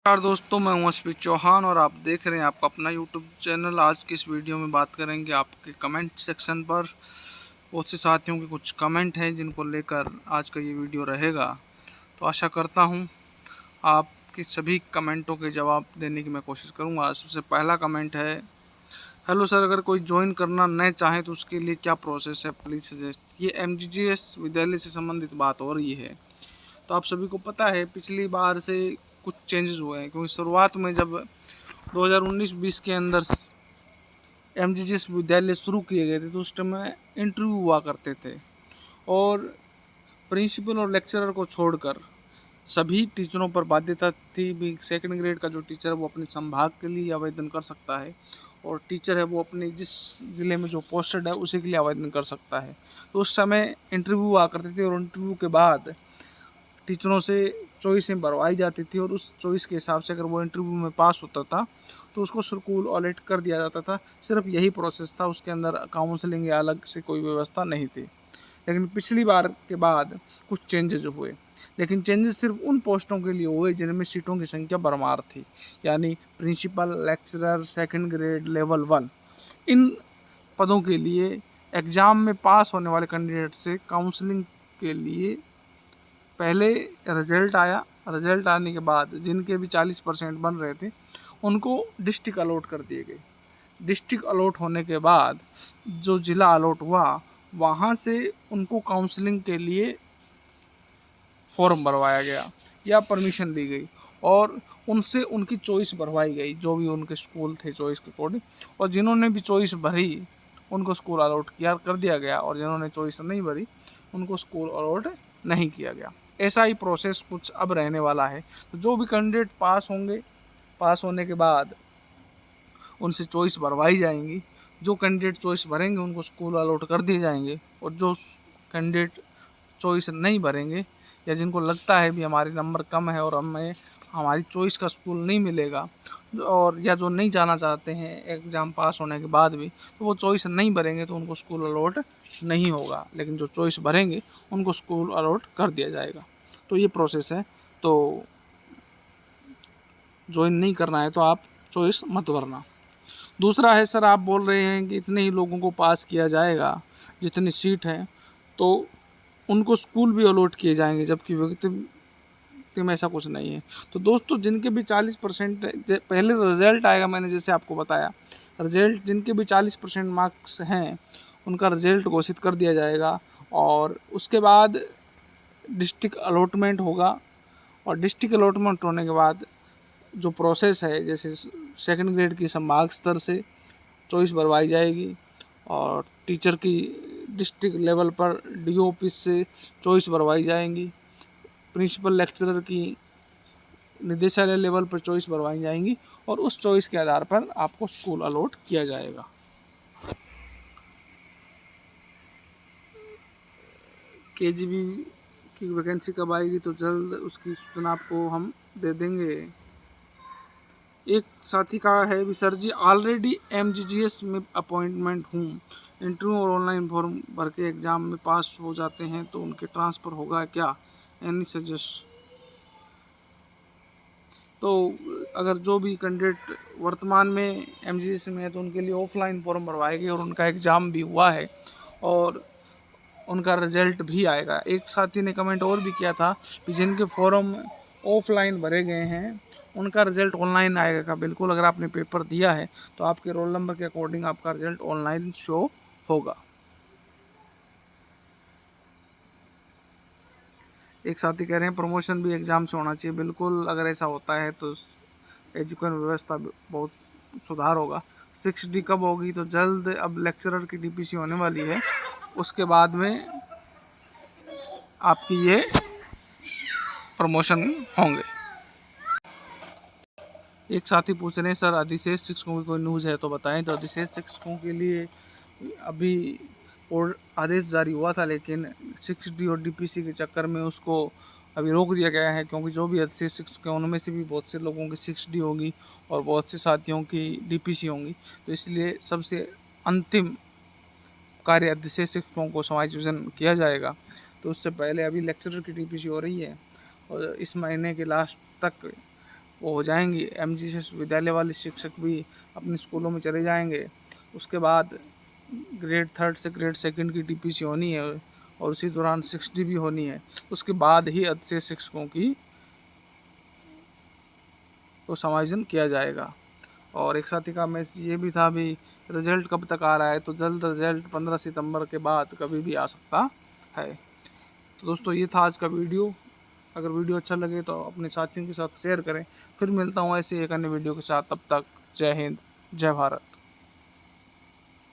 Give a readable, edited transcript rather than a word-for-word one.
नमस्कार दोस्तों, मैं हूं अश्वित चौहान और आप देख रहे हैं आपका अपना यूट्यूब चैनल। आज की इस वीडियो में बात करेंगे आपके कमेंट सेक्शन पर। बहुत से साथियों के कुछ कमेंट हैं जिनको लेकर आज का ये वीडियो रहेगा। तो आशा करता हूं आपके सभी कमेंटों के जवाब देने की मैं कोशिश करूंगा। सबसे पहला कमेंट है, हेलो सर, अगर कोई ज्वाइन करना नहीं चाहे तो उसके लिए क्या प्रोसेस है, प्लीज़ सजेस्ट। ये MGGS विद्यालय से संबंधित बात हो रही है। तो आप सभी को पता है पिछली बार से कुछ चेंजेस हुए हैं, क्योंकि शुरुआत में जब 2019-20 के अंदर MGGS विद्यालय शुरू किए गए थे तो उस टाइम में इंटरव्यू हुआ करते थे और प्रिंसिपल और लेक्चरर को छोड़कर सभी टीचरों पर बाध्यता थी भी। सेकंड ग्रेड का जो टीचर है वो अपने संभाग के लिए आवेदन कर सकता है और टीचर है वो अपने जिस ज़िले में जो पोस्टेड है उसी के लिए आवेदन कर सकता है। तो उस समय इंटरव्यू हुआ करते थे और इंटरव्यू के बाद टीचरों से चॉइसें भरवाई जाती थी और उस चॉइस के हिसाब से अगर वो इंटरव्यू में पास होता था तो उसको स्कूल अलॉट कर दिया जाता था। सिर्फ यही प्रोसेस था, उसके अंदर काउंसलिंग या अलग से कोई व्यवस्था नहीं थी। लेकिन पिछली बार के बाद कुछ चेंजेस हुए, लेकिन चेंजेस सिर्फ उन पोस्टों के लिए हुए जिनमें सीटों की संख्या भरमार थी, यानी principal, lecturer, second grade, level 1। इन पदों के लिए एग्ज़ाम में पास होने वाले कैंडिडेट से काउंसलिंग के लिए पहले रिजल्ट आया। रिजल्ट आने के बाद जिनके भी 40% बन रहे थे उनको डिस्ट्रिक्ट अलॉट कर दिए गए। डिस्ट्रिक्ट अलॉट होने के बाद जो ज़िला अलॉट हुआ वहाँ से उनको काउंसलिंग के लिए फॉर्म भरवाया गया या परमिशन दी गई और उनसे उनकी चॉइस भरवाई गई, जो भी उनके स्कूल थे चॉइस के अकॉर्डिंग। और जिन्होंने भी चॉइस भरी उनको स्कूल अलॉट किया कर दिया गया और जिन्होंने चॉइस नहीं भरी उनको स्कूल अलॉट नहीं किया गया। ऐसा ही प्रोसेस कुछ अब रहने वाला है। तो जो भी कैंडिडेट पास होंगे, पास होने के बाद उनसे चॉइस भरवाई जाएंगी। जो कैंडिडेट चॉइस भरेंगे उनको स्कूल अलॉट कर दिए जाएंगे और जो कैंडिडेट चॉइस नहीं भरेंगे या जिनको लगता है भी हमारे नंबर कम है और हमें हमारी चॉइस का स्कूल नहीं मिलेगा, और या जो नहीं जाना चाहते हैं एग्ज़ाम पास होने के बाद भी, तो वो चॉइस नहीं भरेंगे तो उनको स्कूल अलॉट नहीं होगा। लेकिन जो चॉइस भरेंगे उनको स्कूल अलॉट कर दिया जाएगा। तो ये प्रोसेस है। तो ज्वाइन नहीं करना है तो आप चॉइस मत भरना। दूसरा है, सर आप बोल रहे हैं कि इतने ही लोगों को पास किया जाएगा जितनी सीट है, तो उनको स्कूल भी अलॉट किए जाएंगे, जबकि व्यक्ति में ऐसा कुछ नहीं है। तो दोस्तों, जिनके भी 40% पहले रिजल्ट आएगा, मैंने जैसे आपको बताया, रिजल्ट जिनके भी 40% मार्क्स हैं उनका रिजल्ट घोषित कर दिया जाएगा और उसके बाद डिस्ट्रिक्ट अलॉटमेंट होगा। और डिस्ट्रिक्ट अलॉटमेंट होने के बाद जो प्रोसेस है, जैसे सेकंड ग्रेड की संभाग स्तर से चॉइस भरवाई जाएगी और टीचर की डिस्ट्रिक्ट लेवल पर DO ऑफिस से चॉइस भरवाई जाएंगी, प्रिंसिपल लेक्चरर की निदेशालय लेवल पर चॉइस भरवाई जाएंगी और उस चॉइस के आधार पर आपको स्कूल अलॉट किया जाएगा। KGB की वैकेंसी कब आएगी, तो जल्द उसकी सूचना आपको हम दे देंगे। एक साथी का है भी, सर जी ऑलरेडी MGGS में अपॉइंटमेंट हूँ, इंटरव्यू और ऑनलाइन फॉर्म भर के एग्ज़ाम में पास हो जाते हैं तो उनके ट्रांसफ़र होगा क्या, एनी सजेस्ट। तो अगर जो भी कैंडिडेट वर्तमान में MGGS में है तो उनके लिए ऑफलाइन फॉर्म भरवाएंगे और उनका एग्ज़ाम भी हुआ है और उनका रिजल्ट भी आएगा। एक साथी ने कमेंट और भी किया था कि जिनके फॉर्म ऑफलाइन भरे गए हैं उनका रिजल्ट ऑनलाइन आएगा। बिल्कुल, अगर आपने पेपर दिया है तो आपके रोल नंबर के अकॉर्डिंग आपका रिजल्ट ऑनलाइन शो होगा। एक साथी कह रहे हैं प्रमोशन भी एग्ज़ाम से होना चाहिए। बिल्कुल, अगर ऐसा होता है तो एजुकेशन व्यवस्था बहुत सुधार होगा। 6D कब होगी, तो जल्द। अब लेक्चरर की DPC होने वाली है, उसके बाद में आपकी ये प्रमोशन होंगे। एक साथी पूछ रहे हैं, सर अधिशेष शिक्षकों की कोई न्यूज़ है तो बताएं। तो अधिशेष शिक्षकों के लिए अभी और आदेश जारी हुआ था, लेकिन 6D और DPC के चक्कर में उसको अभी रोक दिया गया है, क्योंकि जो भी अधिशेष शिक्षक हैं उनमें से भी बहुत से लोगों की 6D होगी और बहुत से साथियों की DPC होंगी। तो इसलिए सबसे अंतिम कार्य अधिशेष शिक्षकों को समायोजन किया जाएगा। तो उससे पहले अभी लेक्चरर की DPC हो रही है और इस महीने के लास्ट तक वो हो जाएंगी। MGS विद्यालय वाले शिक्षक भी अपने स्कूलों में चले जाएंगे। उसके बाद ग्रेड 3 से ग्रेड 2 की TPC होनी है और उसी दौरान 6D भी होनी है। उसके बाद ही अच्छे शिक्षकों की को समायोजन किया जाएगा। और एक साथी का मैसेज ये भी था भी रिज़ल्ट कब तक आ रहा है, तो जल्द रिज़ल्ट 15 सितंबर के बाद कभी भी आ सकता है। तो दोस्तों ये था आज का वीडियो। अगर वीडियो अच्छा लगे तो अपने साथियों के साथ शेयर करें। फिर मिलता हूँ ऐसे एक अन्य वीडियो के साथ। तब तक जय हिंद, जय भारत।